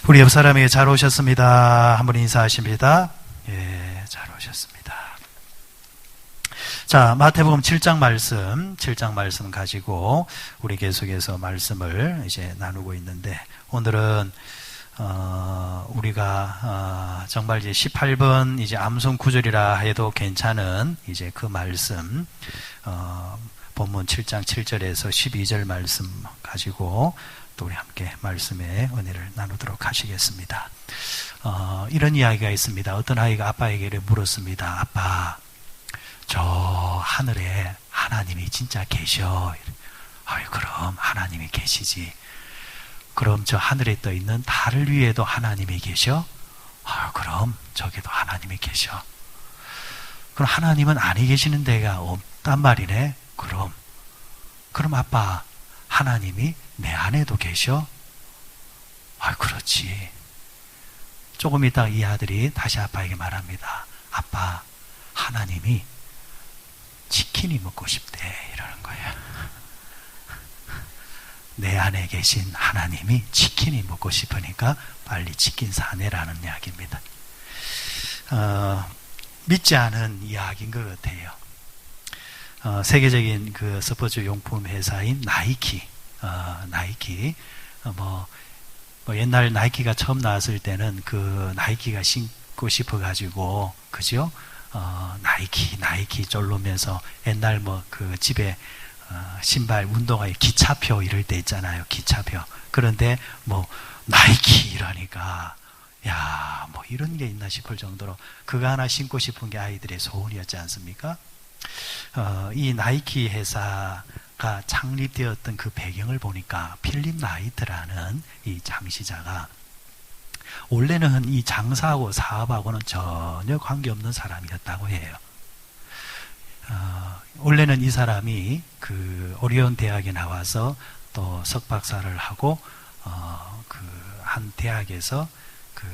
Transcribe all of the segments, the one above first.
우리 옆 사람에게 잘 오셨습니다. 한번 인사하십니다. 예, 잘 오셨습니다. 자, 마태복음 7장 말씀 가지고 우리 계속해서 말씀을 이제 나누고 있는데, 오늘은 우리가 정말 이제 18번 이제 암송 구절이라 해도 괜찮은 이제 그 말씀, 본문 7장 7절에서 12절 말씀 가지고 또 우리 함께 말씀의 은혜를 나누도록 하시겠습니다. 이런 이야기가 있습니다. 어떤 아이가 아빠에게 물었습니다. 아빠, 저 하늘에 하나님이 진짜 계셔? 아이, 그럼 하나님이 계시지. 그럼 저 하늘에 떠 있는 달 위에도 하나님이 계셔? 아, 그럼 저기도 하나님이 계셔. 그럼 하나님은 아니 계시는 데가 없단 말이네. 그럼 아빠, 하나님이 내 안에도 계셔? 아, 그렇지. 조금 있다가 이 아들이 다시 아빠에게 말합니다. 아빠, 하나님이 치킨이 먹고 싶대. 이러는 거예요. 내 안에 계신 하나님이 치킨이 먹고 싶으니까 빨리 치킨 사내라는 이야기입니다. 믿지 않은 이야기인 것 같아요. 세계적인 그 스포츠 용품 회사인 나이키, 옛날 나이키가 처음 나왔을 때는 그 나이키가 신고 싶어가지고, 그죠? 나이키 쫄르면서 옛날 그 집에 신발, 운동화에 기차표 이럴 때 있잖아요. 기차표. 그런데 나이키 이러니까, 야, 이런 게 있나 싶을 정도로 그거 하나 신고 싶은 게 아이들의 소원이었지 않습니까? 이 나이키 회사가 창립되었던 그 배경을 보니까 필립 나이트라는 이 창시자가 원래는 이 장사하고 사업하고는 전혀 관계없는 사람이었다고 해요. 원래는 이 사람이 그 오리온 대학에 나와서 또 석박사를 하고 그 한 대학에서 그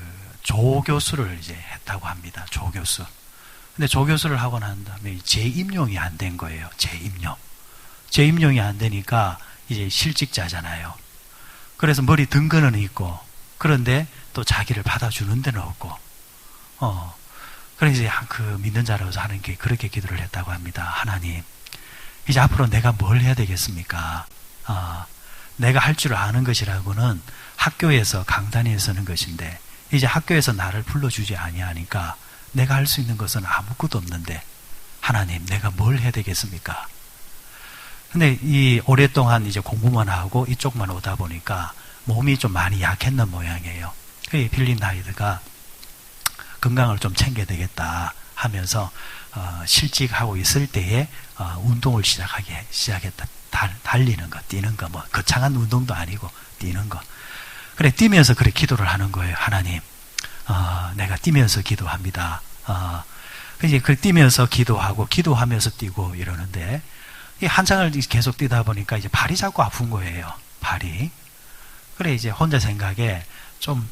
조교수를 이제 했다고 합니다. 조교수. 근데 조교수를 하고 난 다음에 재임용이 안 된 거예요. 재임용이 안 되니까 이제 실직자잖아요. 그래서 머리 든 거는 있고, 그런데 또 자기를 받아주는 데는 없고, 그래서 이제 그 믿는 자로서 하는 게 그렇게 기도를 했다고 합니다. 하나님, 이제 앞으로 내가 뭘 해야 되겠습니까? 내가 할 줄 아는 것이라고는 학교에서 강단에서 하는 것인데, 이제 학교에서 나를 불러주지 아니하니까 내가 할 수 있는 것은 아무것도 없는데, 하나님, 내가 뭘 해야 되겠습니까? 근데 이 오랫동안 이제 공부만 하고 이쪽만 오다 보니까 몸이 좀 많이 약했는 모양이에요. 필립 나이트가 건강을 좀 챙겨야 되겠다 하면서 실직하고 있을 때에 운동을 시작했다. 달리는 거, 뛰는 거, 거창한 운동도 아니고 뛰는 거. 그래, 뛰면서 그래 기도를 하는 거예요. 하나님, 내가 뛰면서 기도합니다. 이제 그 뛰면서 기도하면서 뛰고 이러는데, 이 한창을 계속 뛰다 보니까 이제 발이 자꾸 아픈 거예요. 발이. 그래, 이제 혼자 생각에 좀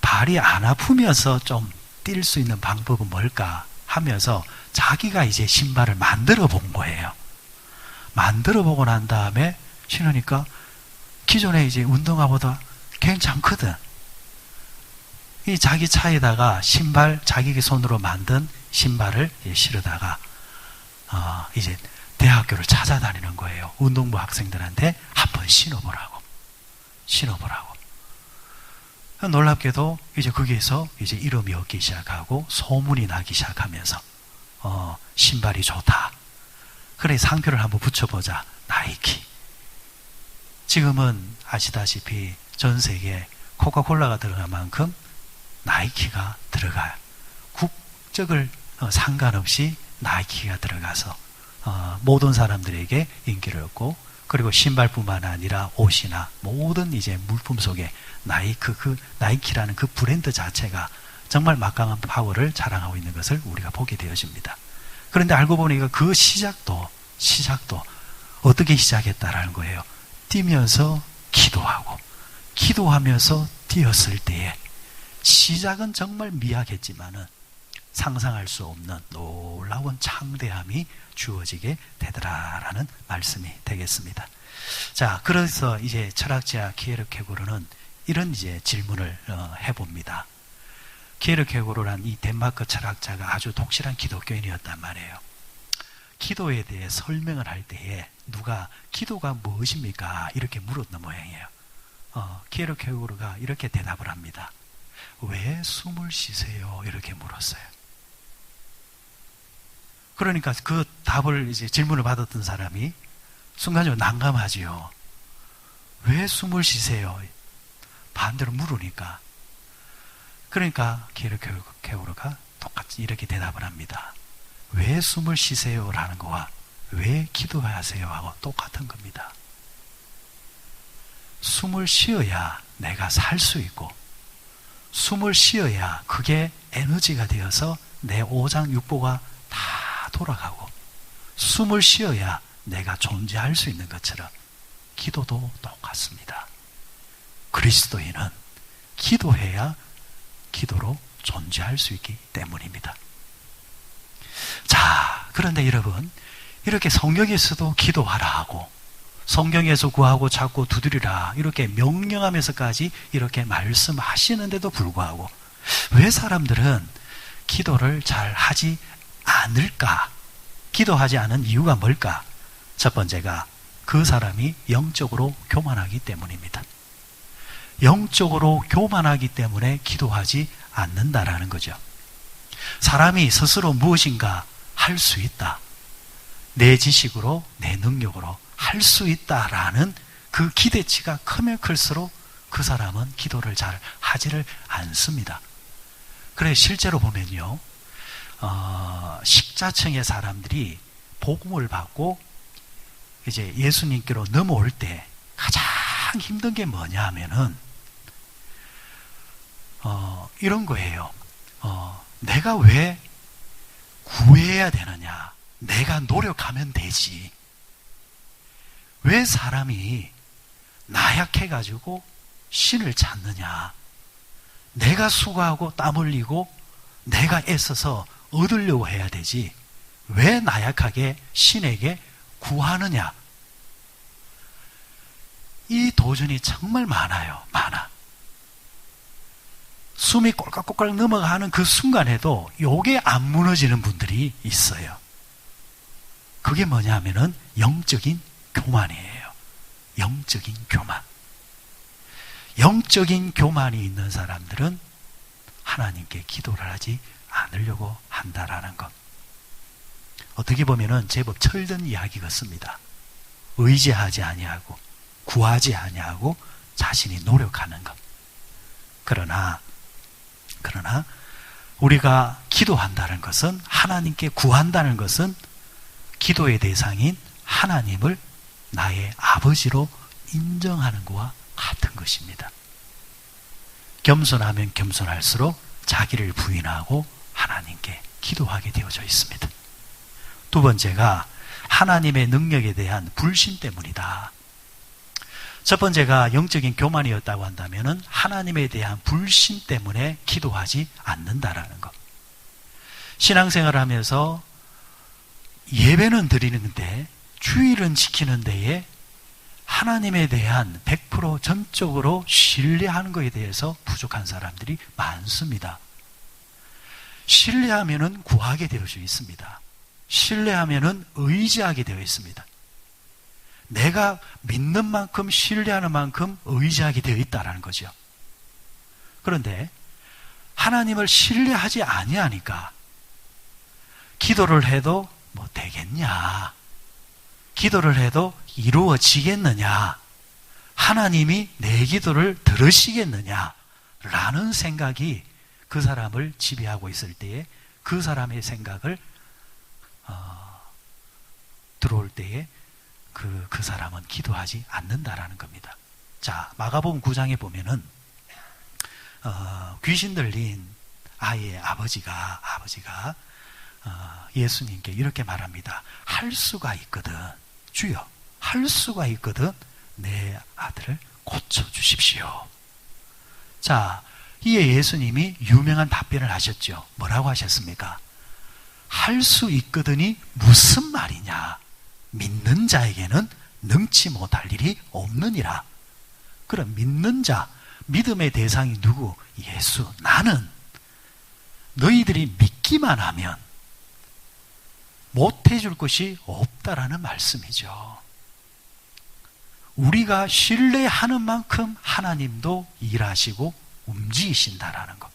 발이 안 아프면서 좀 뛸 수 있는 방법은 뭘까 하면서 자기가 이제 신발을 만들어 본 거예요. 만들어 보고 난 다음에 신으니까 기존에 이제 운동화보다 괜찮거든. 이 자기 차에다가 자기 손으로 만든 신발을 신으다가 이제 대학교를 찾아다니는 거예요. 운동부 학생들한테 한번 신어보라고. 놀랍게도 이제 거기에서 이제 이름이 얻기 시작하고 소문이 나기 시작하면서 신발이 좋다. 그래, 상표를 한번 붙여보자. 나이키. 지금은 아시다시피 전 세계에 코카콜라가 들어갈 만큼 나이키가 들어가요. 국적을 상관없이 나이키가 들어가서 모든 사람들에게 인기를 얻고, 그리고 신발뿐만 아니라 옷이나 모든 이제 물품 속에 나이키라는 그 브랜드 자체가 정말 막강한 파워를 자랑하고 있는 것을 우리가 보게 되어집니다. 그런데 알고 보니까 그 시작도 어떻게 시작했다라는 거예요. 뛰면서 기도하면서 뛰었을 때에 시작은 정말 미약했지만은 상상할 수 없는 놀라운 창대함이 주어지게 되더라라는 말씀이 되겠습니다. 자, 그래서 이제 철학자 키에르케고르는 이런 이제 질문을 해봅니다. 키에르케고르란 이 덴마크 철학자가 아주 독실한 기독교인이었단 말이에요. 기도에 대해 설명을 할 때에 누가 기도가 무엇입니까? 이렇게 물었는 모양이에요. 키에르케고르가 이렇게 대답을 합니다. 왜 숨을 쉬세요? 이렇게 물었어요. 그러니까 그 답을 이제 질문을 받았던 사람이 순간적으로 난감하지요. 왜 숨을 쉬세요? 반대로 물으니까. 그러니까 키에르케고르가 똑같이 이렇게 대답을 합니다. 왜 숨을 쉬세요? 라는 거와 왜 기도하세요? 하고 똑같은 겁니다. 숨을 쉬어야 내가 살 수 있고, 숨을 쉬어야 그게 에너지가 되어서 내 오장 육부가 다 돌아가고, 숨을 쉬어야 내가 존재할 수 있는 것처럼 기도도 똑같습니다. 그리스도인은 기도해야 기도로 존재할 수 있기 때문입니다. 자, 그런데 여러분, 이렇게 성경에서도 기도하라 하고 성경에서 구하고 찾고 두드리라 이렇게 명령하면서까지 이렇게 말씀하시는데도 불구하고 왜 사람들은 기도를 잘 하지 않을까? 기도하지 않은 이유가 뭘까? 첫 번째가 그 사람이 영적으로 교만하기 때문입니다. 영적으로 교만하기 때문에 기도하지 않는다라는 거죠. 사람이 스스로 무엇인가 할 수 있다. 내 지식으로, 내 능력으로 할 수 있다라는 그 기대치가 크면 클수록 그 사람은 기도를 잘 하지를 않습니다. 그래 실제로 보면요, 식자층의 사람들이 복음을 받고 이제 예수님께로 넘어올 때 가장 힘든 게 뭐냐 하면은 이런 거예요. 내가 왜 구해야 되느냐? 내가 노력하면 되지. 왜 사람이 나약해가지고 신을 찾느냐? 내가 수고하고 땀 흘리고 내가 애써서 얻으려고 해야 되지. 왜 나약하게 신에게 구하느냐? 이 도전이 정말 많아요. 많아. 숨이 꼴깍꼴깍 넘어가는 그 순간에도 요게 안 무너지는 분들이 있어요. 그게 뭐냐 하면은 영적인 교만이에요. 영적인 교만. 영적인 교만이 있는 사람들은 하나님께 기도를 하지 않으려고 한다라는 것. 어떻게 보면은 제법 철든 이야기 같습니다. 의지하지 아니하고 구하지 아니하고 자신이 노력하는 것. 그러나 우리가 기도한다는 것은, 하나님께 구한다는 것은 기도의 대상인 하나님을 나의 아버지로 인정하는 것과 같은 것입니다. 겸손하면 겸손할수록 자기를 부인하고 하나님께 기도하게 되어져 있습니다. 두 번째가 하나님의 능력에 대한 불신 때문이다. 첫 번째가 영적인 교만이었다고 한다면 하나님에 대한 불신 때문에 기도하지 않는다라는 것. 신앙생활을 하면서 예배는 드리는데 주일은 지키는 데에 하나님에 대한 100% 전적으로 신뢰하는 것에 대해서 부족한 사람들이 많습니다. 신뢰하면은 구하게 되어 있습니다. 신뢰하면은 의지하게 되어 있습니다. 내가 믿는 만큼 신뢰하는 만큼 의지하게 되어 있다라는 거죠. 그런데 하나님을 신뢰하지 아니하니까 기도를 해도 뭐 되겠냐? 기도를 해도 이루어지겠느냐? 하나님이 내 기도를 들으시겠느냐? 라는 생각이 그 사람을 지배하고 있을 때에 그 사람의 생각을 들어올 때에 그 사람은 기도하지 않는다라는 겁니다. 자, 마가복음 9장에 보면은 귀신 들린 아이의 아버지가 예수님께 이렇게 말합니다. 할 수가 있거든, 주여, 할 수가 있거든 내 아들을 고쳐주십시오. 자, 이에 예수님이 유명한 답변을 하셨죠. 뭐라고 하셨습니까? 할 수 있거든이 무슨 말이냐? 믿는 자에게는 능치 못할 일이 없느니라. 그럼 믿는 자, 믿음의 대상이 누구? 예수. 나는 너희들이 믿기만 하면 못해줄 것이 없다라는 말씀이죠. 우리가 신뢰하는 만큼 하나님도 일하시고 움직이신다라는 것.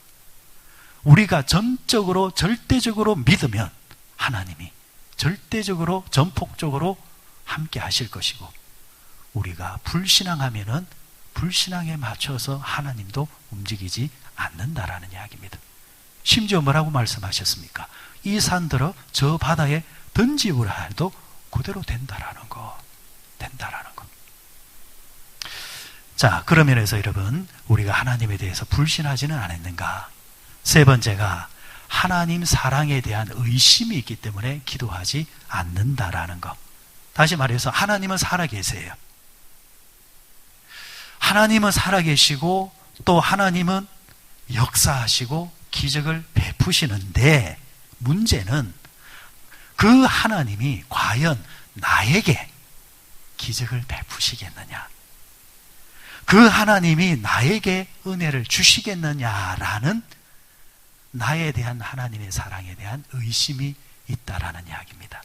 우리가 전적으로 절대적으로 믿으면 하나님이 절대적으로 전폭적으로 함께 하실 것이고, 우리가 불신앙하면은 불신앙에 맞춰서 하나님도 움직이지 않는다라는 이야기입니다. 심지어 뭐라고 말씀하셨습니까? 이 산들어 저 바다에 던지우라 해도 그대로 된다라는 거. 된다라는 거. 자, 그런 면에서 여러분, 우리가 하나님에 대해서 불신하지는 않았는가? 세 번째가 하나님 사랑에 대한 의심이 있기 때문에 기도하지 않는다라는 것. 다시 말해서 하나님은 살아계세요. 하나님은 살아계시고 또 하나님은 역사하시고 기적을 베푸시는데, 문제는 그 하나님이 과연 나에게 기적을 베푸시겠느냐, 그 하나님이 나에게 은혜를 주시겠느냐라는 나에 대한 하나님의 사랑에 대한 의심이 있다라는 이야기입니다.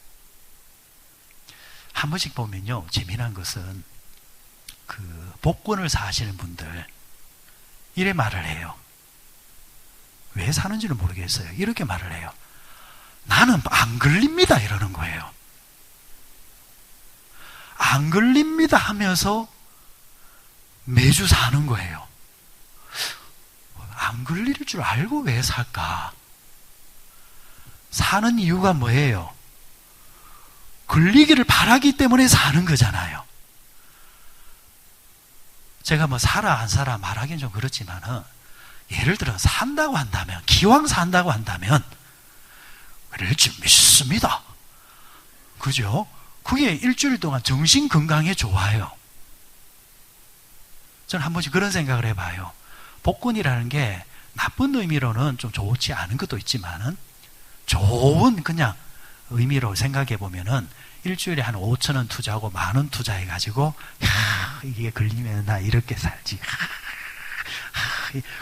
한 번씩 보면요, 재미난 것은 그 복권을 사시는 분들 이래 말을 해요. 왜 사는지는 모르겠어요. 이렇게 말을 해요. 나는 안 걸립니다 이러는 거예요. 안 걸립니다 하면서 매주 사는 거예요. 안 걸릴 줄 알고 왜 살까? 사는 이유가 뭐예요? 걸리기를 바라기 때문에 사는 거잖아요. 제가 뭐 살아 안 살아 말하기는 좀 그렇지만은, 예를 들어 산다고 한다면, 기왕 산다고 한다면 그럴 줄 믿습니다. 그죠? 그게 일주일 동안 정신 건강에 좋아요. 저는 한 번씩 그런 생각을 해봐요. 복권이라는 게 나쁜 의미로는 좀 좋지 않은 것도 있지만은, 좋은 그냥 의미로 생각해 보면은 일주일에 한 5,000원 투자하고 10,000원 투자해가지고, 이게 걸리면 나 이렇게 살지.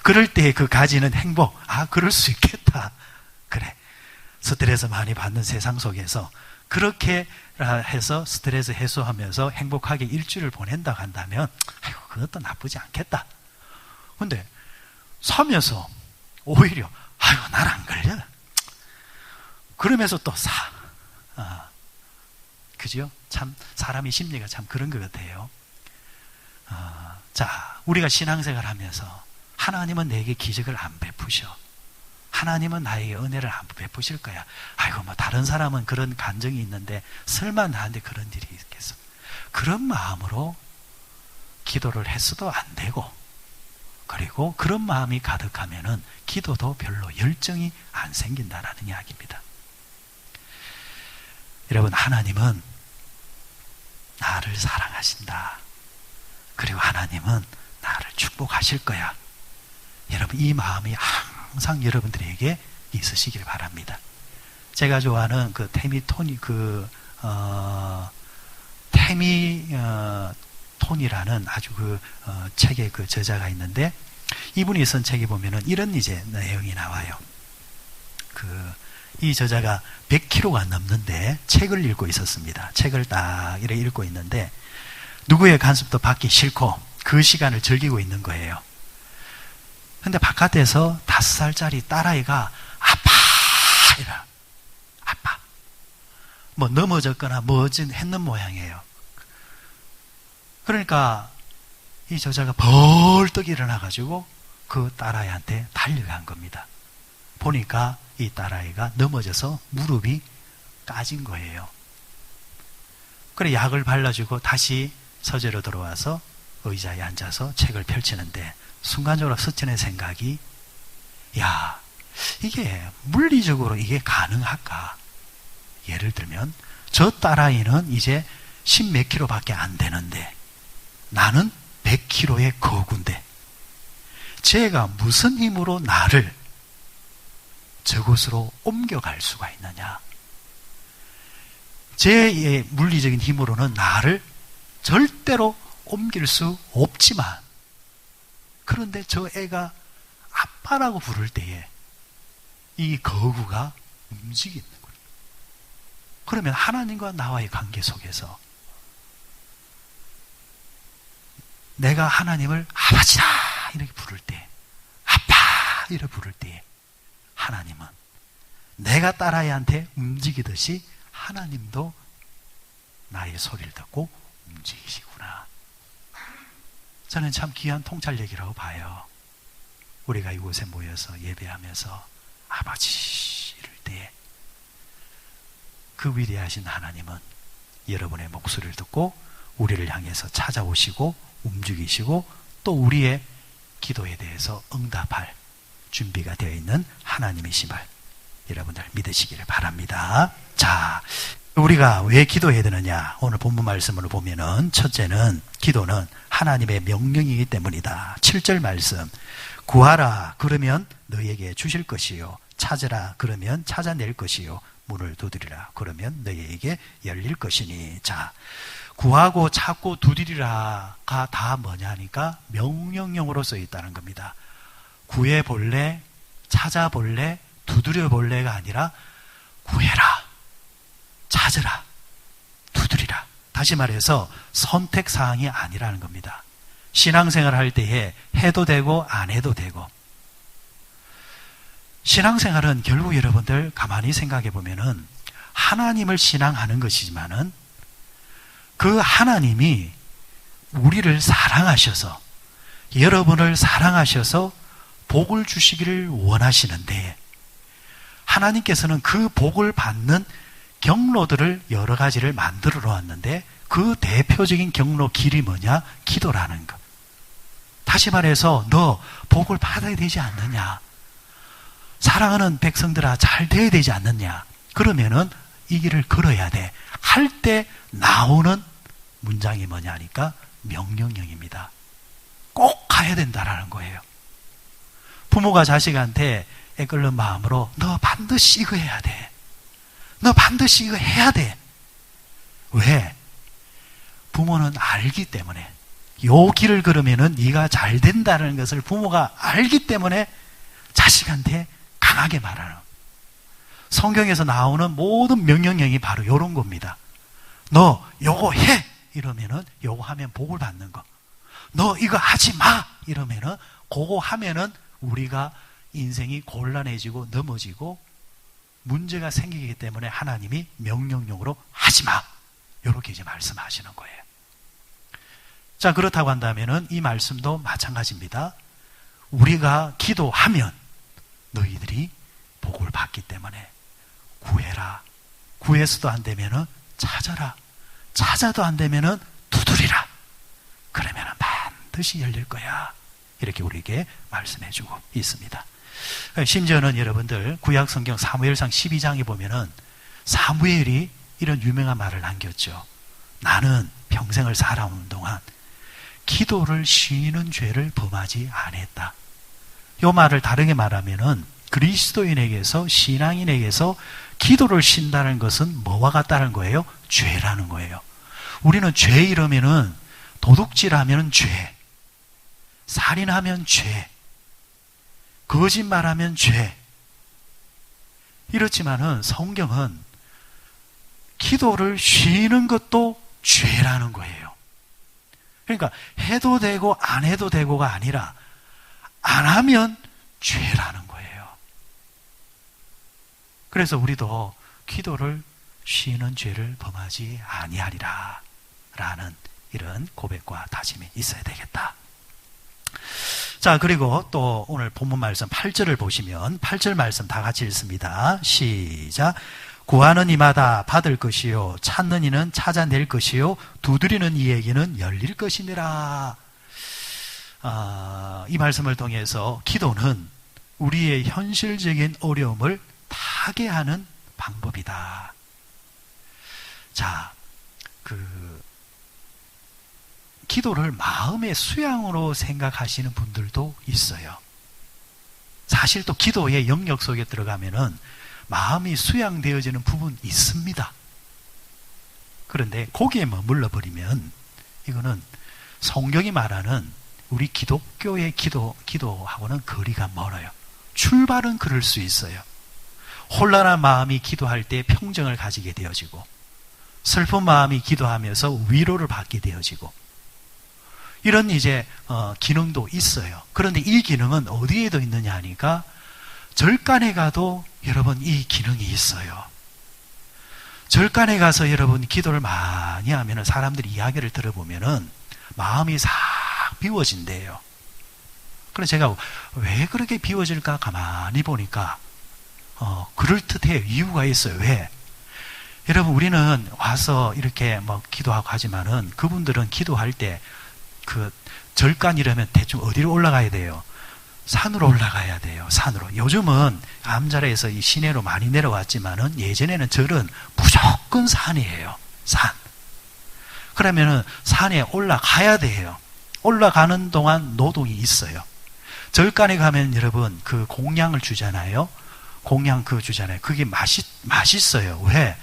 그럴 때 그 가지는 행복. 그럴 수 있겠다. 그래. 스트레스 많이 받는 세상 속에서 그렇게 해서 스트레스 해소하면서 행복하게 일주일을 보낸다고 한다면, 그것도 나쁘지 않겠다. 근데 사면서 오히려 난 안 걸려. 그러면서 또 사. 그죠? 참 사람의 심리가 참 그런 것 같아요. 자, 우리가 신앙생활 하면서 하나님은 내게 기적을 안 베푸셔. 하나님은 나에게 은혜를 안 베푸실 거야. 뭐 다른 사람은 그런 감정이 있는데 설마 나한테 그런 일이 있겠어. 그런 마음으로 기도를 했어도 안 되고, 그리고 그런 마음이 가득하면은 기도도 별로 열정이 안 생긴다라는 이야기입니다. 여러분, 하나님은 나를 사랑하신다. 그리고 하나님은 나를 축복하실 거야. 여러분, 이 마음이 항상 여러분들에게 있으시길 바랍니다. 제가 좋아하는 그 톤이라는 아주 책의 그 저자가 있는데, 이분이 쓴 책에 보면은 이런 이제 내용이 나와요. 이 저자가 100km가 넘는데 책을 읽고 있었습니다. 책을 딱 이렇게 읽고 있는데 누구의 간섭도 받기 싫고 그 시간을 즐기고 있는 거예요. 근데 바깥에서 5살짜리 딸아이가 아빠! 이라. 아빠. 뭐 넘어졌거나 뭐진 했는 모양이에요. 그러니까 이 저자가 벌떡 일어나가지고 그 딸아이한테 달려간 겁니다. 보니까 이 딸아이가 넘어져서 무릎이 까진 거예요. 그래 약을 발라주고 다시 서재로 들어와서 의자에 앉아서 책을 펼치는데, 순간적으로 스쳐낸 생각이, 이게 물리적으로 이게 가능할까? 예를 들면 저 딸아이는 이제 10몇 킬로밖에 안 되는데 나는 100킬로의 거구인데 쟤가 무슨 힘으로 나를 저곳으로 옮겨갈 수가 있느냐? 쟤의 물리적인 힘으로는 나를 절대로 옮길 수 없지만, 그런데 저 애가 아빠라고 부를 때에 이 거구가 움직이는 거예요. 그러면 하나님과 나와의 관계 속에서 내가 하나님을 아버지라 이렇게 부를 때, 아빠 이렇게 부를 때 하나님은 내가 딸아이한테 움직이듯이 하나님도 나의 소리를 듣고 움직이시구나. 저는 참 귀한 통찰력이라고 봐요. 우리가 이곳에 모여서 예배하면서 아버지 이럴 때 그 위대하신 하나님은 여러분의 목소리를 듣고 우리를 향해서 찾아오시고 움직이시고 또 우리의 기도에 대해서 응답할 준비가 되어 있는 하나님이심을 여러분들 믿으시기를 바랍니다. 자, 우리가 왜 기도해야 되느냐? 오늘 본문 말씀으로 보면은 첫째는 기도는 하나님의 명령이기 때문이다. 7절 말씀. 구하라 그러면 너희에게 주실 것이요. 찾으라 그러면 찾아낼 것이요. 문을 두드리라 그러면 너희에게 열릴 것이니. 자, 구하고 찾고 두드리라가 다 뭐냐 하니까 명령형으로 써 있다는 겁니다. 구해볼래, 찾아볼래, 두드려볼래가 아니라 구해라, 찾으라, 두드리라. 다시 말해서 선택사항이 아니라는 겁니다. 신앙생활 할 때에 해도 되고 안 해도 되고. 신앙생활은 결국 여러분들 가만히 생각해 보면은 하나님을 신앙하는 것이지만은 그 하나님이 우리를 사랑하셔서 여러분을 사랑하셔서 복을 주시기를 원하시는데 하나님께서는 그 복을 받는 경로들을 여러 가지를 만들어 놓았는데 그 대표적인 경로 길이 뭐냐? 기도라는 것. 다시 말해서 너 복을 받아야 되지 않느냐? 사랑하는 백성들아 잘 돼야 되지 않느냐? 그러면은 이 길을 걸어야 돼. 할 때 나오는 문장이 뭐냐 하니까 명령형입니다. 꼭 가야 된다라는 거예요. 부모가 자식한테 애끓는 마음으로 너 반드시 이거 해야 돼. 너 반드시 이거 해야 돼. 왜? 부모는 알기 때문에 요 길을 걸으면은 네가 잘 된다는 것을 부모가 알기 때문에 자식한테 강하게 말하는. 성경에서 나오는 모든 명령형이 바로 이런 겁니다. 너 요거 해 이러면은 요거 하면 복을 받는 거. 너 이거 하지 마 이러면은 그거 하면은 우리가 인생이 곤란해지고 넘어지고 문제가 생기기 때문에 하나님이 명령용으로 하지 마 이렇게 이제 말씀하시는 거예요. 자, 그렇다고 한다면은 이 말씀도 마찬가지입니다. 우리가 기도하면 너희들이 복을 받기 때문에 구해라. 구해서도 안 되면은 찾아라. 찾아도 안 되면은 두드리라. 그러면은 반드시 열릴 거야. 이렇게 우리에게 말씀해 주고 있습니다. 심지어는 여러분들 구약 성경 사무엘상 12장에 보면은 사무엘이 이런 유명한 말을 남겼죠. 나는 평생을 살아오는 동안 기도를 쉬는 죄를 범하지 않았다. 이 말을 다르게 말하면은 그리스도인에게서 신앙인에게서 기도를 쉰다는 것은 뭐와 같다는 거예요? 죄라는 거예요. 우리는 죄 이러면은 도둑질하면 죄, 살인하면 죄, 거짓말하면 죄. 이렇지만은 성경은 기도를 쉬는 것도 죄라는 거예요. 그러니까 해도 되고 안 해도 되고가 아니라 안 하면 죄라는 거예요. 그래서 우리도 기도를 쉬는 죄를 범하지 아니하리라 라는 이런 고백과 다짐이 있어야 되겠다. 자, 그리고 또 오늘 본문 말씀 8절을 보시면 8절 말씀 다 같이 읽습니다. 시작. 구하는 이마다 받을 것이요 찾는 이는 찾아낼 것이요 두드리는 이에게는 열릴 것이니라. 이 말씀을 통해서 기도는 우리의 현실적인 어려움을 타개하는 방법이다. 자, 기도를 마음의 수양으로 생각하시는 분들도 있어요. 사실 또 기도의 영역 속에 들어가면은 마음이 수양되어지는 부분이 있습니다. 그런데 거기에 머물러 버리면 이거는 성경이 말하는 우리 기독교의 기도하고는 거리가 멀어요. 출발은 그럴 수 있어요. 혼란한 마음이 기도할 때 평정을 가지게 되어지고, 슬픈 마음이 기도하면서 위로를 받게 되어지고, 이런 이제 기능도 있어요. 그런데 이 기능은 어디에도 있느냐 하니까 절간에 가도 여러분 이 기능이 있어요. 절간에 가서 여러분 기도를 많이 하면 사람들이 이야기를 들어보면은 마음이 싹 비워진대요. 그래서 제가 왜 그렇게 비워질까 가만히 보니까 그럴듯해요. 이유가 있어요. 왜? 여러분, 우리는 와서 이렇게 뭐 기도하고 하지만은 그분들은 기도할 때 그 절간이라면 대충 어디로 올라가야 돼요? 산으로 올라가야 돼요. 산으로. 요즘은 암자리에서 이 시내로 많이 내려왔지만은 예전에는 절은 무조건 산이에요. 산. 그러면은 산에 올라가야 돼요. 올라가는 동안 노동이 있어요. 절간에 가면 여러분 그 공양을 주잖아요. 공양 그거 주잖아요. 그게 맛있어요. 왜?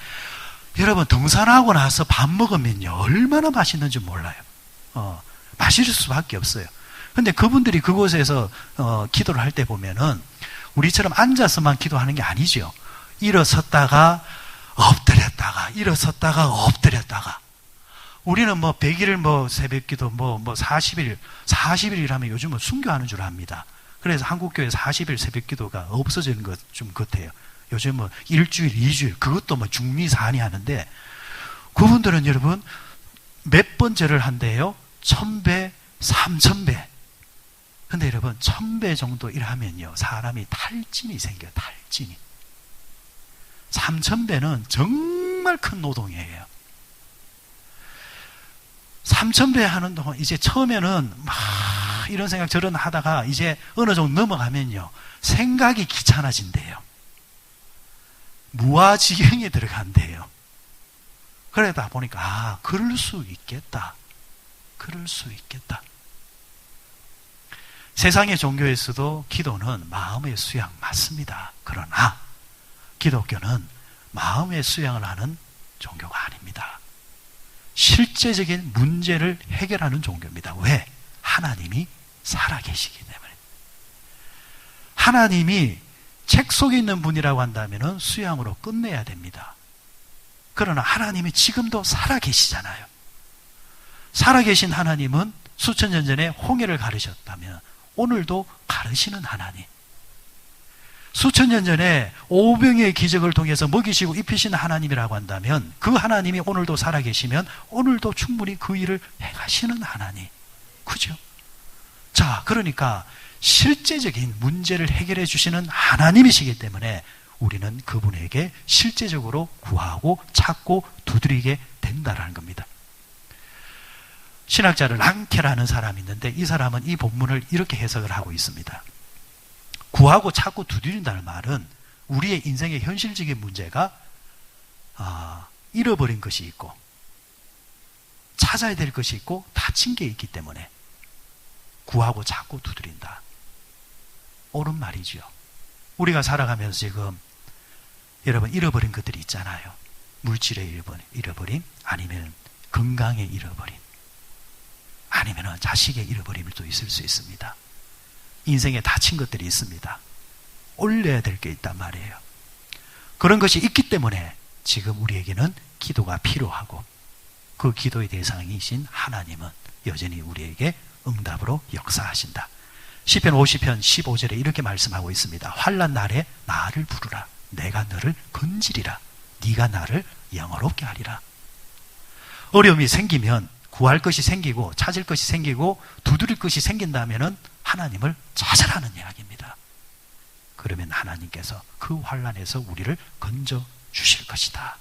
여러분 등산하고 나서 밥 먹으면요 얼마나 맛있는지 몰라요. 맛있을 수밖에 없어요. 근데 그분들이 그곳에서 기도를 할 때 보면은 우리처럼 앉아서만 기도하는 게 아니죠. 일어섰다가 엎드렸다가 일어섰다가 엎드렸다가. 우리는 뭐 100일 뭐 새벽기도 뭐 40일이라면 요즘은 순교하는 줄 압니다. 그래서 한국교회 40일 새벽기도가 없어지는 것 좀 같아요. 요즘은 일주일, 2주일 그것도 뭐 중리사안이 하는데 그분들은 여러분 몇 번째를 한대요? 1000배, 3000배. 근데 여러분 1000배 정도 일하면요 사람이 탈진이 생겨요. 탈진이. 3000배는 정말 큰 노동이에요. 3000배 하는 동안 이제 처음에는 막 이런 생각 저런 하다가 이제 어느 정도 넘어가면요 생각이 귀찮아진대요. 무아지경에 들어간대요. 그러다 보니까 그럴 수 있겠다. 그럴 수 있겠다. 세상의 종교에서도 기도는 마음의 수양 맞습니다. 그러나 기독교는 마음의 수양을 하는 종교가 아닙니다. 실제적인 문제를 해결하는 종교입니다. 왜? 하나님이 살아계시기 때문에. 하나님이 책 속에 있는 분이라고 한다면 수양으로 끝내야 됩니다. 그러나 하나님이 지금도 살아계시잖아요. 살아계신 하나님은 수천 년 전에 홍해를 가르셨다면 오늘도 가르시는 하나님. 수천 년 전에 오병이의 기적을 통해서 먹이시고 입히시는 하나님이라고 한다면 그 하나님이 오늘도 살아계시면 오늘도 충분히 그 일을 행하시는 하나님. 그죠? 자, 그러니까 실제적인 문제를 해결해 주시는 하나님이시기 때문에 우리는 그분에게 실제적으로 구하고 찾고 두드리게 된다는 겁니다. 신학자를 랑케라는 사람이 있는데 이 사람은 이 본문을 이렇게 해석을 하고 있습니다. 구하고 찾고 두드린다는 말은 우리의 인생의 현실적인 문제가 잃어버린 것이 있고 찾아야 될 것이 있고 다친 게 있기 때문에 구하고 찾고 두드린다. 옳은 말이죠. 우리가 살아가면서 지금 여러분 잃어버린 것들이 있잖아요. 물질의 잃어버림 아니면 건강의 잃어버림 아니면 자식의 잃어버림도 있을 수 있습니다. 인생에 다친 것들이 있습니다. 올려야 될 게 있단 말이에요. 그런 것이 있기 때문에 지금 우리에게는 기도가 필요하고 그 기도의 대상이신 하나님은 여전히 우리에게 응답으로 역사하신다. 시편 50편 15절에 이렇게 말씀하고 있습니다. 환난 날에 나를 부르라. 내가 너를 건지리라. 네가 나를 영화롭게 하리라. 어려움이 생기면 구할 것이 생기고 찾을 것이 생기고 두드릴 것이 생긴다면 하나님을 찾으라는 이야기입니다. 그러면 하나님께서 그 환난에서 우리를 건져 주실 것이다.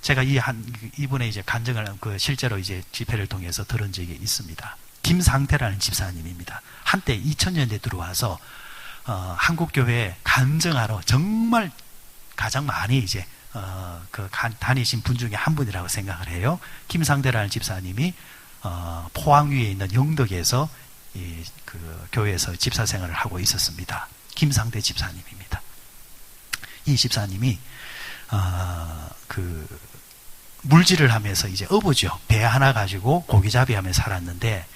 제가 이분의 이제 간증을 실제로 이제 집회를 통해서 들은 적이 있습니다. 김상태라는 집사님입니다. 한때 2000년대에 들어와서 한국교회에 간증하러 정말 가장 많이 이제 다니신 분 중에 한 분이라고 생각을 해요. 김상태라는 집사님이 포항 위에 있는 영덕에서 그 교회에서 집사 생활을 하고 있었습니다. 김상태 집사님입니다. 이 집사님이 물질을 하면서 이제 어부죠. 배 하나 가지고 고기잡이 하면서 살았는데,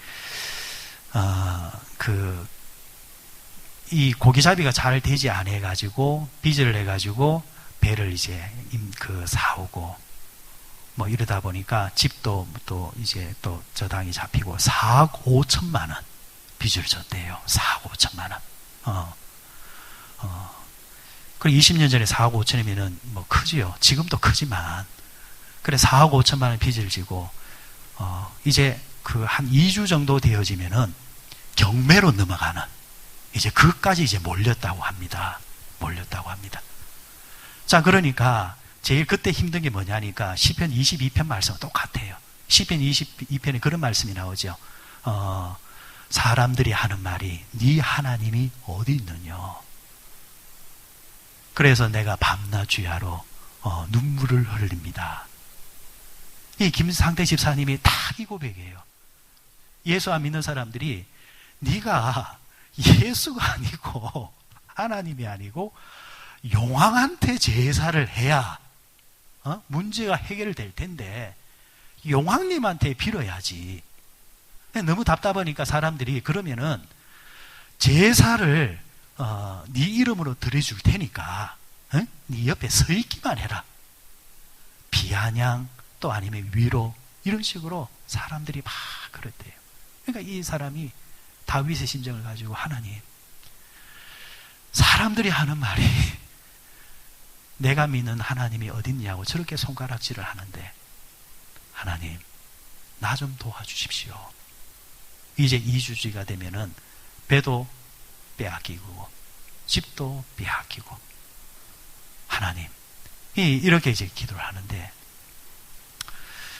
이 고기잡이가 잘 되지 않아가지고, 빚을 내가지고, 배를 이제, 사오고, 뭐 이러다 보니까 집도 또 이제 또 저당이 잡히고 4억 5천만 원 빚을 졌대요. 4억 5천만 원. 그리고 20년 전에 4억 5천이면은 뭐 크지요. 지금도 크지만. 그래 4억 5천만 원 빚을 지고, 이제 한 2주 정도 되어지면은 경매로 넘어가는, 이제 그것까지 이제 몰렸다고 합니다. 자, 그러니까 제일 그때 힘든 게 뭐냐니까 시편 22편 말씀은 똑같아요. 시편 22편에 그런 말씀이 나오죠. 사람들이 하는 말이 네 하나님이 어디 있느냐. 그래서 내가 밤낮 주야로 눈물을 흘립니다. 이 김상태 집사님이 딱 이 고백이에요. 예수 안 믿는 사람들이 네가 예수가 아니고 하나님이 아니고 용왕한테 제사를 해야 문제가 해결될 텐데 용왕님한테 빌어야지. 너무 답답하니까 사람들이 그러면은 제사를 네 이름으로 드려줄 테니까 네 옆에 서 있기만 해라. 비아냥 또 아니면 위로 이런 식으로 사람들이 막 그랬대요. 그러니까 이 사람이 다윗의 심정을 가지고 하나님, 사람들이 하는 말이 내가 믿는 하나님이 어딨냐고 저렇게 손가락질을 하는데 하나님 나 좀 도와주십시오. 이제 2주지가 되면은 배도 빼앗기고 집도 빼앗기고 하나님 이렇게 이제 기도를 하는데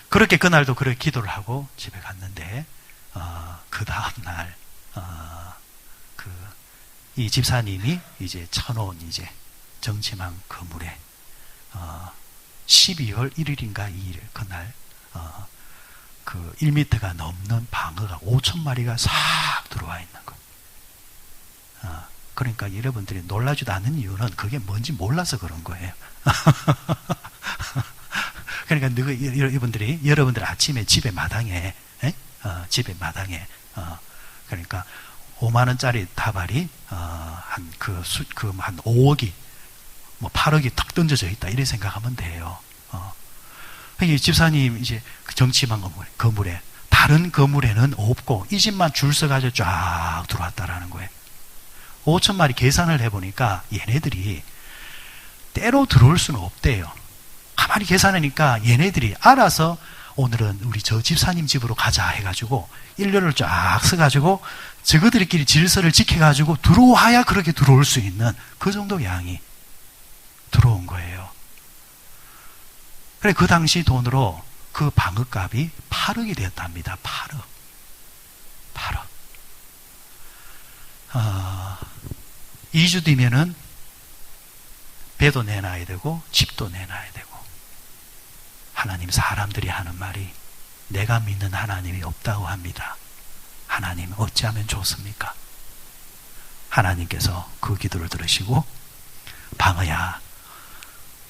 그렇게 그날도 그렇게 기도를 하고 집에 갔는데 그 다음날 이 집사님이 이제 쳐놓은 이제 정치망 그물에 12월 1일인가 2일 그날 1m가 넘는 방어가 5천 마리가 싹 들어와 있는 거예요. 그러니까 여러분들이 놀라지도 않는 이유는 그게 뭔지 몰라서 그런 거예요. 그러니까 여러분들 아침에 집에 마당에 그러니까 5만 원짜리 다발이 한 5억이 뭐 8억이 탁 던져져 있다 이렇게 생각하면 돼요. 이 집사님 이제 정치망 건물에 다른 건물에는 없고 이 집만 줄 서가지고 쫙 들어왔다라는 거예요. 5천 마리 계산을 해보니까 얘네들이 때로 들어올 수는 없대요. 가만히 계산하니까 얘네들이 알아서 오늘은 우리 저 집사님 집으로 가자 해가지고 일렬을 쫙 서가지고 저거들끼리 질서를 지켜가지고 들어와야 그렇게 들어올 수 있는 그 정도 양이 들어온 거예요. 그래 그 당시 돈으로 그 방어값이 8억이 되었답니다. 8억. 2주 뒤면은 배도 내놔야 되고 집도 내놔야 되고 하나님 사람들이 하는 말이 내가 믿는 하나님이 없다고 합니다. 하나님 어찌하면 좋습니까? 하나님께서 그 기도를 들으시고 방어야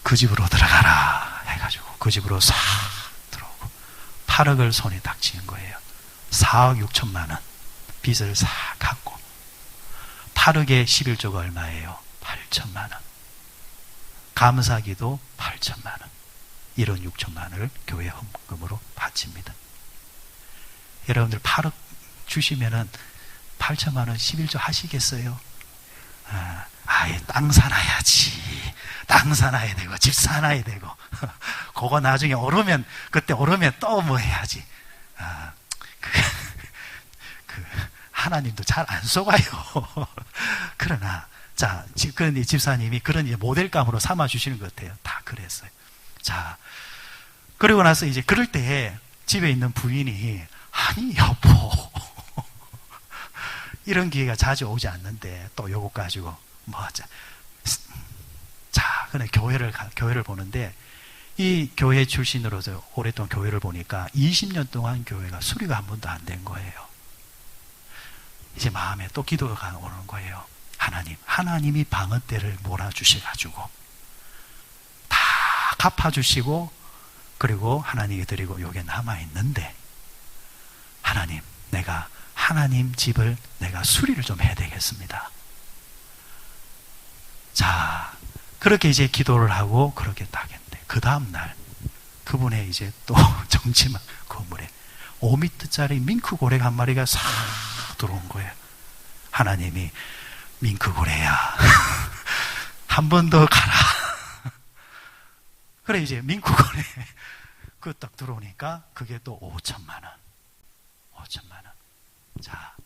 그 집으로 들어가라 해가지고 그 집으로 싹 들어오고 8억을 손에 딱 쥐은 거예요. 4억 6천만 원 빚을 싹 갚고 8억에 11조가 얼마예요? 8천만 원. 감사기도 8천만 원. 1억 6천만 원을 교회 헌금으로 바칩니다. 여러분들 8억 주시면은 8천만 원 11조 하시겠어요? 아예 땅 사놔야지. 땅 사놔야 되고 집 사놔야 되고 그거 나중에 오르면 그때 오르면 또 뭐 해야지. 하나님도 잘 안 속아요. 그러나 자 그런 집사님이 그런 모델감으로 삼아 주시는 것 같아요. 다 그랬어요. 자 그리고 나서 이제 그럴 때 집에 있는 부인이 아니 여보 이런 기회가 자주 오지 않는데 또 요거 가지고 자 그래 교회를 보는데 이 교회 출신으로서 오랫동안 교회를 보니까 20년 동안 교회가 수리가 한 번도 안 된 거예요. 이제 마음에 또 기도가 오는 거예요. 하나님이 방언대를 몰아주셔가지고 다 갚아주시고 그리고 하나님께 드리고 요게 남아있는데, 하나님, 내가 하나님 집을 내가 수리를 좀 해야 되겠습니다. 자, 그렇게 이제 기도를 하고 그렇게 딱 했는데, 그 다음날 그분의 이제 또 정치만 건물에 5m짜리 밍크 고래가 한 마리가 싹 들어온 거예요. 하나님이, 밍크 고래야 한 번 더 가라. 그래 이제 밍크 고래 그 딱 들어오니까 그게 또 5천만 원. 5천만 원. 자,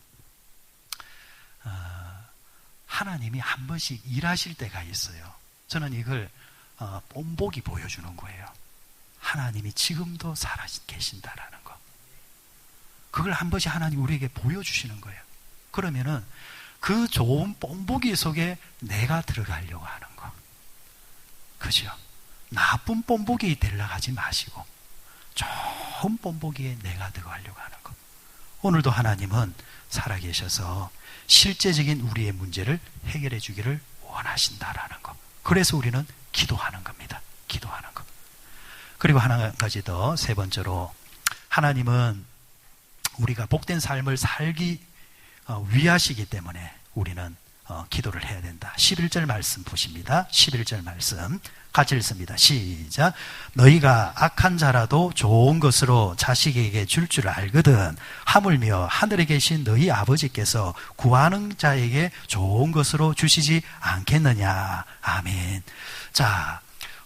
하나님이 한 번씩 일하실 때가 있어요. 저는 이걸 본보기 보여주는 거예요. 하나님이 지금도 살아 계신다라는 거. 그걸 한 번씩 하나님 우리에게 보여주시는 거예요. 그러면은 그 좋은 본보기 속에 내가 들어가려고 하는 거. 그죠? 나쁜 본보기 되려고 하지 마시고 좋은 본보기에 내가 들어가려고 하는 거. 오늘도 하나님은 살아계셔서 실제적인 우리의 문제를 해결해 주기를 원하신다라는 거. 그래서 우리는 기도하는 겁니다. 기도하는 거. 그리고 하나 가지 더, 세 번째로, 하나님은 우리가 복된 삶을 살기 위하시기 때문에 우리는 기도를 해야 된다. 11절 말씀 보십니다. 11절 말씀 같이 읽습니다. 시작. 너희가 악한 자라도 좋은 것으로 자식에게 줄 줄 알거든 하물며 하늘에 계신 너희 아버지께서 구하는 자에게 좋은 것으로 주시지 않겠느냐. 아멘. 자,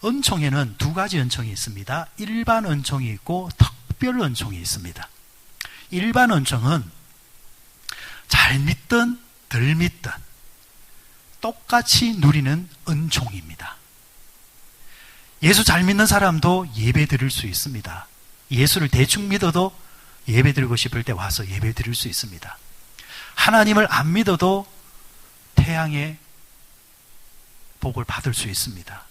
은총에는 두 가지 은총이 있습니다. 일반 은총이 있고 특별 은총이 있습니다. 일반 은총은 잘 믿든 덜 믿든 똑같이 누리는 은총입니다. 예수 잘 믿는 사람도 예배 드릴 수 있습니다. 예수를 대충 믿어도 예배 드리고 싶을 때 와서 예배 드릴 수 있습니다. 하나님을 안 믿어도 태양의 복을 받을 수 있습니다.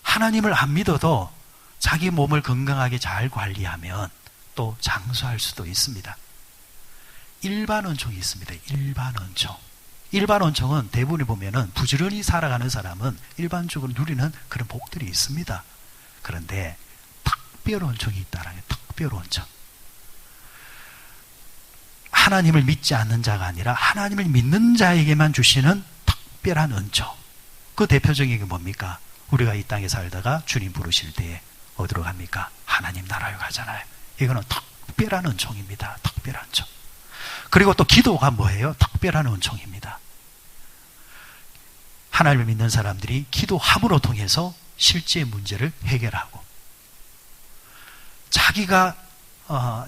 하나님을 안 믿어도 자기 몸을 건강하게 잘 관리하면 또 장수할 수도 있습니다. 일반 은총이 있습니다. 일반 은총. 일반 은총은 대부분이 보면은 부지런히 살아가는 사람은 일반적으로 누리는 그런 복들이 있습니다. 그런데 특별 은총이 있다는 게 특별 은총. 하나님을 믿지 않는 자가 아니라 하나님을 믿는 자에게만 주시는 특별한 은총. 그 대표적인 게 뭡니까? 우리가 이 땅에 살다가 주님 부르실 때에 어디로 갑니까? 하나님 나라로 가잖아요. 이거는 특별한 은총입니다. 특별한 은총. 그리고 또 기도가 뭐예요? 특별한 은총입니다. 하나님을 믿는 사람들이 기도함으로 통해서 실제 문제를 해결하고 자기가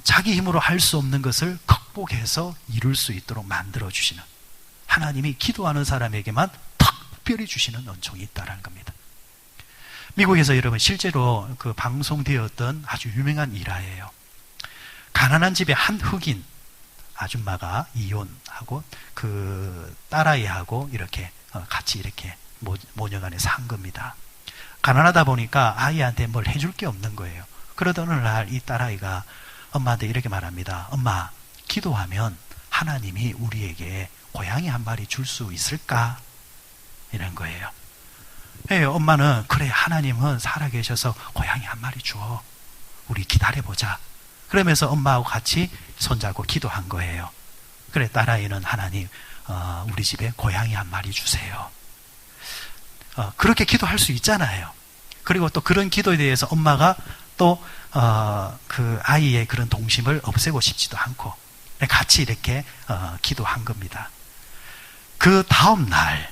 자기 힘으로 할 수 없는 것을 극복해서 이룰 수 있도록 만들어주시는, 하나님이 기도하는 사람에게만 특별히 주시는 은총이 있다는 겁니다. 미국에서 여러분 실제로 그 방송되었던 아주 유명한 일화예요. 가난한 집에 한 흑인 아줌마가 이혼하고 그 딸아이하고 이렇게 같이 이렇게 모녀간에 산 겁니다. 가난하다 보니까 아이한테 뭘 해줄 게 없는 거예요. 그러던 어느 날 이 딸아이가 엄마한테 이렇게 말합니다. 엄마, 기도하면 하나님이 우리에게 고양이 한 마리 줄 수 있을까? 이런 거예요. 네, 엄마는 그래, 하나님은 살아계셔서 고양이 한 마리 줘. 우리 기다려보자. 그러면서 엄마하고 같이 손잡고 기도한 거예요. 그래, 딸아이는 하나님, 우리 집에 고양이 한 마리 주세요. 그렇게 기도할 수 있잖아요. 그리고 또 그런 기도에 대해서 엄마가 또 그 아이의 그런 동심을 없애고 싶지도 않고 같이 이렇게 기도한 겁니다. 그 다음 날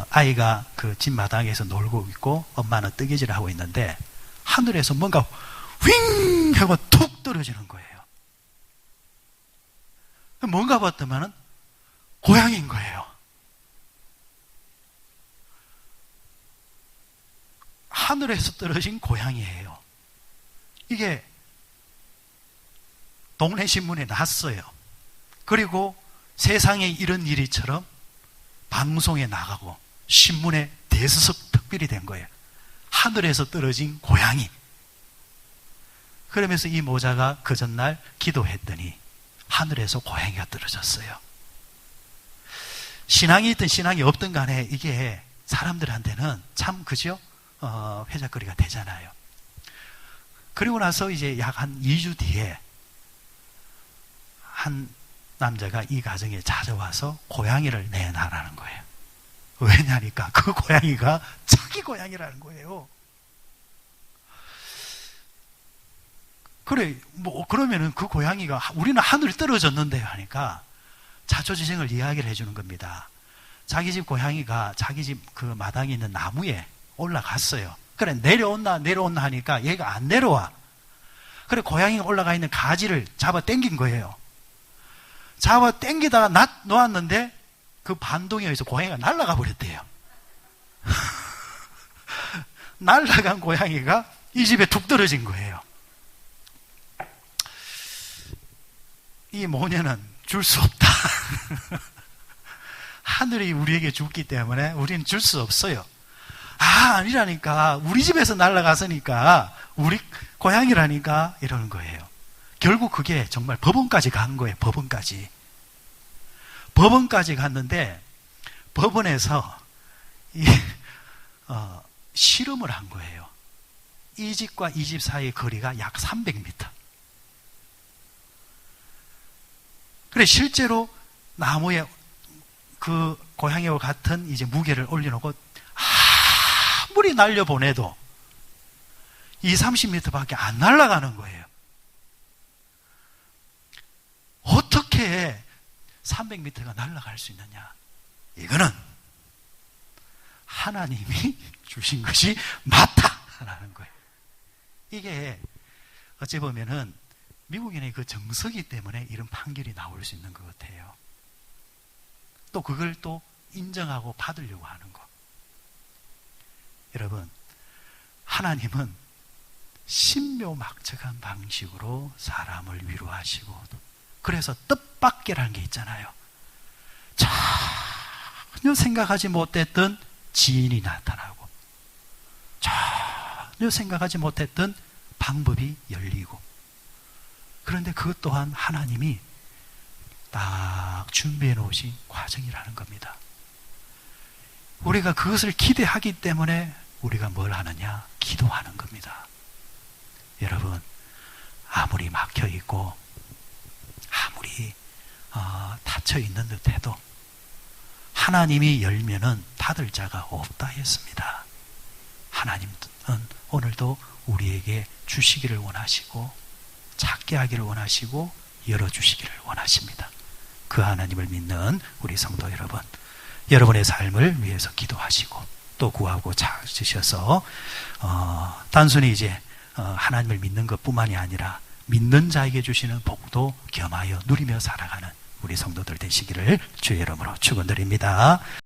아이가 그 집 마당에서 놀고 있고 엄마는 뜨개질을 하고 있는데 하늘에서 뭔가 윙 하고 툭 떨어지는 거예요. 뭔가 봤더만은 고양이인 거예요. 하늘에서 떨어진 고양이에요. 이게 동네 신문에 났어요. 그리고 세상에 이런 일이처럼 방송에 나가고 신문에 대서석 특별히 된 거예요. 하늘에서 떨어진 고양이. 그러면서 이 모자가 그 전날 기도했더니 하늘에서 고양이가 떨어졌어요. 신앙이 있든 신앙이 없든 간에 이게 사람들한테는 참 그죠? 회자거리가 되잖아요. 그리고 나서 이제 약 한 2주 뒤에 한 남자가 이 가정에 찾아와서 고양이를 내놔라는 거예요. 왜냐니까 그 고양이가 자기 고양이라는 거예요. 그래, 뭐, 그러면은 그 고양이가, 우리는 하늘에 떨어졌는데요 하니까 자초지종을 이야기를 해주는 겁니다. 자기 집 고양이가 자기 집 그 마당에 있는 나무에 올라갔어요. 그래, 내려온나 하니까 얘가 안 내려와. 그래, 고양이가 올라가 있는 가지를 잡아 당긴 거예요. 잡아 당기다가 놓았는데 그 반동에 의해서 고양이가 날아가 버렸대요. 날아간 고양이가 이 집에 툭 떨어진 거예요. 이 모녀는 줄 수 없다. 하늘이 우리에게 줬기 때문에 우리는 줄 수 없어요. 아니라니까. 우리 집에서 날아갔으니까 우리 고향이라니까 이러는 거예요. 결국 그게 정말 법원까지 간 거예요. 법원까지 갔는데 법원에서 실험을 한 거예요. 이 집과 이 집 사이의 거리가 약 300m. 그래, 실제로 나무에 그 고양이와 같은 이제 무게를 올려놓고 아무리 날려보내도 20-30m 밖에 안 날아가는 거예요. 어떻게 300m가 날아갈 수 있느냐? 이거는 하나님이 주신 것이 맞다라는 거예요. 이게 어찌 보면은 미국인의 그 정서기 때문에 이런 판결이 나올 수 있는 것 같아요. 또 그걸 또 인정하고 받으려고 하는 거. 여러분, 하나님은 신묘막측한 방식으로 사람을 위로하시고, 그래서 뜻밖이라는 게 있잖아요. 전혀 생각하지 못했던 지인이 나타나고, 전혀 생각하지 못했던 방법이 열리고, 그런데 그것 또한 하나님이 딱 준비해 놓으신 과정이라는 겁니다. 우리가 그것을 기대하기 때문에 우리가 뭘 하느냐? 기도하는 겁니다. 여러분, 아무리 막혀 있고 아무리 닫혀 있는 듯해도 하나님이 열면은 닫을 자가 없다 했습니다. 하나님은 오늘도 우리에게 주시기를 원하시고 찾게 하기를 원하시고 열어주시기를 원하십니다. 그 하나님을 믿는 우리 성도 여러분, 여러분의 삶을 위해서 기도하시고 또 구하고 찾으셔서 단순히 이제 하나님을 믿는 것뿐만이 아니라 믿는 자에게 주시는 복도 겸하여 누리며 살아가는 우리 성도들 되시기를 주의 이름으로 축원드립니다.